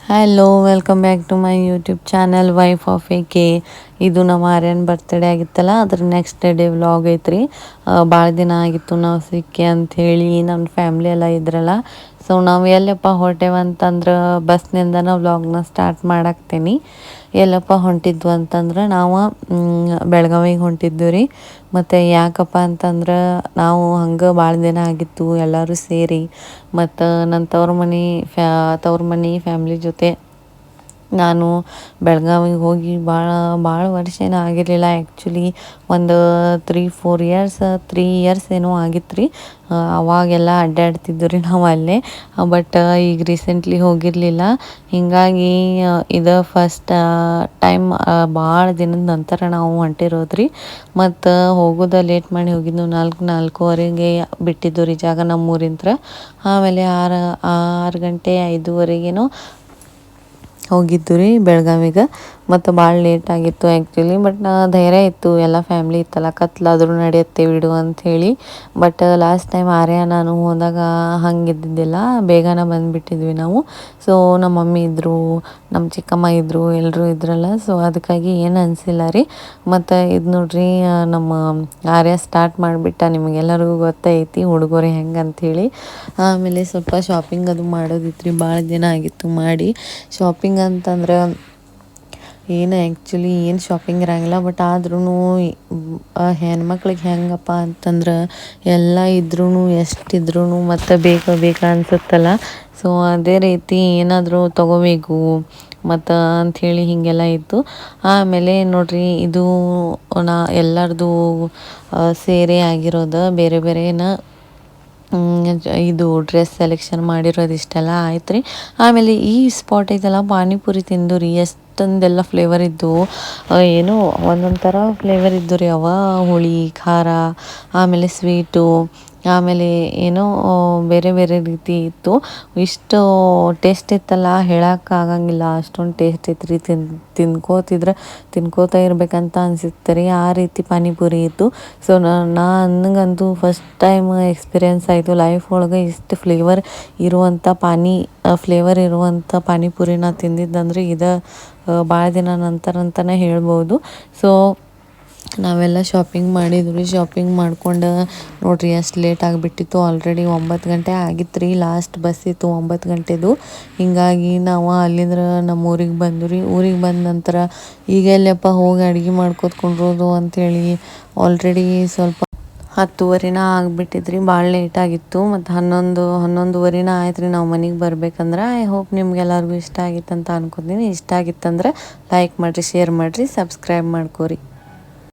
Hello welcome back to my YouTube channel wife of A K. ಇದು ನಮ್ಮ Aryan birthday ಆಗಿತ್ತಲ್ಲ, ಅದ್ರ ನೆಕ್ಸ್ಟ್ ಡೇ ವ್ಲಾಗ್ ಐತ್ರಿ. ಭಾಳ ದಿನ ಆಗಿತ್ತು ನಾವು ಸಿಕ್ಕಿ ಅಂಥೇಳಿ ನಮ್ಮ ಫ್ಯಾಮ್ಲಿ ಎಲ್ಲ ಇದ್ರಲ್ಲ. ಸೊ ನಾವು ಎಲ್ಲಪ್ಪ ಹೊರಟೇವಂತಂದ್ರೆ ಬಸ್ನಿಂದನೇ ವ್ಲಾಗ್ನ ಸ್ಟಾರ್ಟ್ ಮಾಡಾಕ್ತೀನಿ. ಎಲ್ಲಪ್ಪ ಹೊಂಟಿದ್ವು ಅಂತಂದ್ರೆ ನಾವು ಬೆಳಗಾವಿಗೆ ಹೊಂಟಿದ್ವಿ ರೀ. ಮತ್ತು ಯಾಕಪ್ಪ ಅಂತಂದ್ರೆ ನಾವು ಹಂಗೆ ಭಾಳ ದಿನ ಆಗಿತ್ತು ಎಲ್ಲರೂ ಸೇರಿ. ಮತ್ತು ನನ್ನ ತವ್ರ ಮನೆ ಫ್ಯಾಮ್ಲಿ ಜೊತೆ ನಾನು ಬೆಳಗಾವಿಗೆ ಹೋಗಿ ಭಾಳ ವರ್ಷ ಏನೂ ಆಗಿರಲಿಲ್ಲ. ಆ್ಯಕ್ಚುಲಿ ಒಂದು 3 ಇಯರ್ಸ್ ಏನೋ ಆಗಿತ್ತು ರೀ. ಅವಾಗೆಲ್ಲ ಅಡ್ಡಾಡ್ತಿದ್ದು ರೀ ನಾವು ಅಲ್ಲೇ. ಬಟ್ ಈಗ ರೀಸೆಂಟ್ಲಿ ಹೋಗಿರಲಿಲ್ಲ. ಹೀಗಾಗಿ ಇದು ಫಸ್ಟ್ ಟೈಮ್ ಭಾಳ ದಿನದ ನಂತರ ನಾವು ಹೊಂಟಿರೋದು ರೀ. ಮತ್ತು ಹೋಗೋದು ಲೇಟ್ ಮಾಡಿ ಹೋಗಿದ್ದು 4:30ಗೆ ಬಿಟ್ಟಿದ್ದು ರೀ ಜಾಗ ನಮ್ಮೂರಿಂತ್ರ. ಆಮೇಲೆ 6 ಗಂಟೆ 5:30ಗೇನೋ ಹೋಗಿದ್ದು ರೀ ಬೆಳಗಾವಿಗೆ. ಮತ್ತು ಭಾಳ ಲೇಟ್ ಆಗಿತ್ತು ಆ್ಯಕ್ಚುಲಿ. ಬಟ್ ಧೈರ್ಯ ಇತ್ತು, ಎಲ್ಲ ಫ್ಯಾಮ್ಲಿ ಇತ್ತಲ್ಲ, ಕತ್ಲಾದರೂ ನಡೆಯುತ್ತೆ ಬಿಡು ಅಂಥೇಳಿ. ಬಟ್ ಲಾಸ್ಟ್ ಟೈಮ್ ಆರ್ಯ ನಾನು ಹೋದಾಗ ಹಂಗೆ ಇದ್ದಿದ್ದಿಲ್ಲ, ಬೇಗನೆ ಬಂದುಬಿಟ್ಟಿದ್ವಿ ನಾವು. ಸೊ ನಮ್ಮ ಮಮ್ಮಿ ಇದ್ದರು, ನಮ್ಮ ಚಿಕ್ಕಮ್ಮ ಇದ್ದರು, ಎಲ್ಲರೂ ಇದ್ರಲ್ಲ. ಸೊ ಅದಕ್ಕಾಗಿ ಏನು ಅನಿಸಿಲ್ಲ ರೀ. ಮತ್ತು ಇದು ನೋಡ್ರಿ ನಮ್ಮ ಆರ್ಯ ಸ್ಟಾರ್ಟ್ ಮಾಡಿಬಿಟ್ಟ. ನಿಮಗೆಲ್ಲರಿಗೂ ಗೊತ್ತೈತಿ ಹುಡುಗರು ಹೆಂಗೆ ಅಂಥೇಳಿ. ಆಮೇಲೆ ಸ್ವಲ್ಪ ಶಾಪಿಂಗ್ ಅದು ಮಾಡೋದಿತ್ತು ರೀ, ಭಾಳ ದಿನ ಆಗಿತ್ತು ಮಾಡಿ. ಶಾಪಿಂಗ್ ಅಂತಂದ್ರೆ ಏನು ಆ್ಯಕ್ಚುಲಿ ಏನು ಶಾಪಿಂಗ್ ಇರೋಂಗಿಲ್ಲ. ಬಟ್ ಆದ್ರೂ ಹೆಣ್ಮಕ್ಳಿಗೆ ಹೆಂಗಪ್ಪ ಅಂತಂದ್ರೆ ಎಲ್ಲ ಇದ್ರೂ ಎಷ್ಟಿದ್ರೂ ಮತ್ತು ಬೇಕಾ ಅನ್ಸುತ್ತಲ್ಲ. ಸೊ ಅದೇ ರೀತಿ ಏನಾದರೂ ತೊಗೋಬೇಕು ಮತ್ತು ಅಂಥೇಳಿ ಹೀಗೆಲ್ಲ ಇತ್ತು. ಆಮೇಲೆ ನೋಡ್ರಿ ಇದು ಎಲ್ಲರದು ಸೇರೆ ಆಗಿರೋದು ಬೇರೆ ಬೇರೆನ ಇದು ಡ್ರೆಸ್ ಸೆಲೆಕ್ಷನ್ ಮಾಡಿರೋದು ಇಷ್ಟೆಲ್ಲ ಆಯ್ತು ರೀ. ಆಮೇಲೆ ಈ ಸ್ಪಾಟ್ ಐತಲ್ಲ, ಪಾನಿಪುರಿ ತಿಂದು ರೀ ಎಷ್ಟೊಂದೆಲ್ಲ ಫ್ಲೇವರ್ ಇದ್ದು. ಏನೋ ಒಂದೊಂದು ಥರ ಫ್ಲೇವರ್ ಇದ್ದು ರೀ. ಹುಳಿ ಖಾರ, ಆಮೇಲೆ ಸ್ವೀಟು, ಆಮೇಲೆ ಏನೋ ಬೇರೆ ಬೇರೆ ರೀತಿ ಇತ್ತು. ಇಷ್ಟು ಟೇಸ್ಟ್ ಇತ್ತಲ್ಲ, ಹೇಳೋಕ್ಕಾಗಂಗಿಲ್ಲ, ಅಷ್ಟೊಂದು ಟೇಸ್ಟ್ ಇತ್ತು ರೀ. ತಿನ್ಕೋತಾ ಇರ್ಬೇಕಂತ ಅನಿಸುತ್ತೆ ರೀ, ಆ ರೀತಿ ಪಾನಿಪುರಿ ಇತ್ತು. ಸೊ ನನಗಂತೂ ಫಸ್ಟ್ ಟೈಮ್ ಎಕ್ಸ್ಪೀರಿಯೆನ್ಸ್ ಆಯಿತು ಲೈಫ್ ಒಳಗೆ ಇಷ್ಟು ಫ್ಲೇವರ್ ಇರುವಂಥ ಪಾನಿಪುರಿನ ತಿಂದಿದ್ದಂದ್ರೆ ಇದು ಭಾಳ ದಿನ ನಂತರ ಅಂತಲೇ ಹೇಳ್ಬೋದು. ಸೊ ನಾವೆಲ್ಲ ಶಾಪಿಂಗ್ ಮಾಡಿದ್ವಿ. ಶಾಪಿಂಗ್ ಮಾಡ್ಕೊಂಡು ನೋಡ್ರಿ ಎಷ್ಟು ಲೇಟ್ ಆಗಿಬಿಟ್ಟಿತ್ತು. ಆಲ್ರೆಡಿ 9 ಗಂಟೆ ಆಗಿತ್ತು ರೀ. ಲಾಸ್ಟ್ ಬಸ್ ಇತ್ತು 9 ಗಂಟೆದು. ಹೀಗಾಗಿ ನಾವು ಅಲ್ಲಿಂದ ನಮ್ಮ ಊರಿಗೆ ಬಂದ್ವಿ ರೀ. ಊರಿಗೆ ಬಂದ ನಂತರ ಈಗ ಎಲ್ಲಪ್ಪ ಹೋಗಿ ಅಡುಗೆ ಮಾಡ್ಕೊತ್ಕೊಂಡ್ರೋದು ಅಂಥೇಳಿ ಆಲ್ರೆಡಿ ಸ್ವಲ್ಪ 10:30 ಆಗಿಬಿಟ್ಟಿದ್ರಿ. ಭಾಳ ಲೇಟ್ ಆಗಿತ್ತು. ಮತ್ತು 11:30 ಆಯ್ತು ರೀ ನಾವು ಮನೆಗೆ ಬರ್ಬೇಕಂದ್ರೆ. ಐ ಹೋಪ್ ನಿಮ್ಗೆಲ್ಲರಿಗೂ ಇಷ್ಟ ಆಗಿತ್ತು ಅಂತ ಅನ್ಕೋತೀನಿ. ಇಷ್ಟ ಆಗಿತ್ತಂದ್ರೆ ಲೈಕ್ ಮಾಡಿರಿ, ಶೇರ್ ಮಾಡಿರಿ, ಸಬ್ಸ್ಕ್ರೈಬ್ ಮಾಡ್ಕೋರಿ.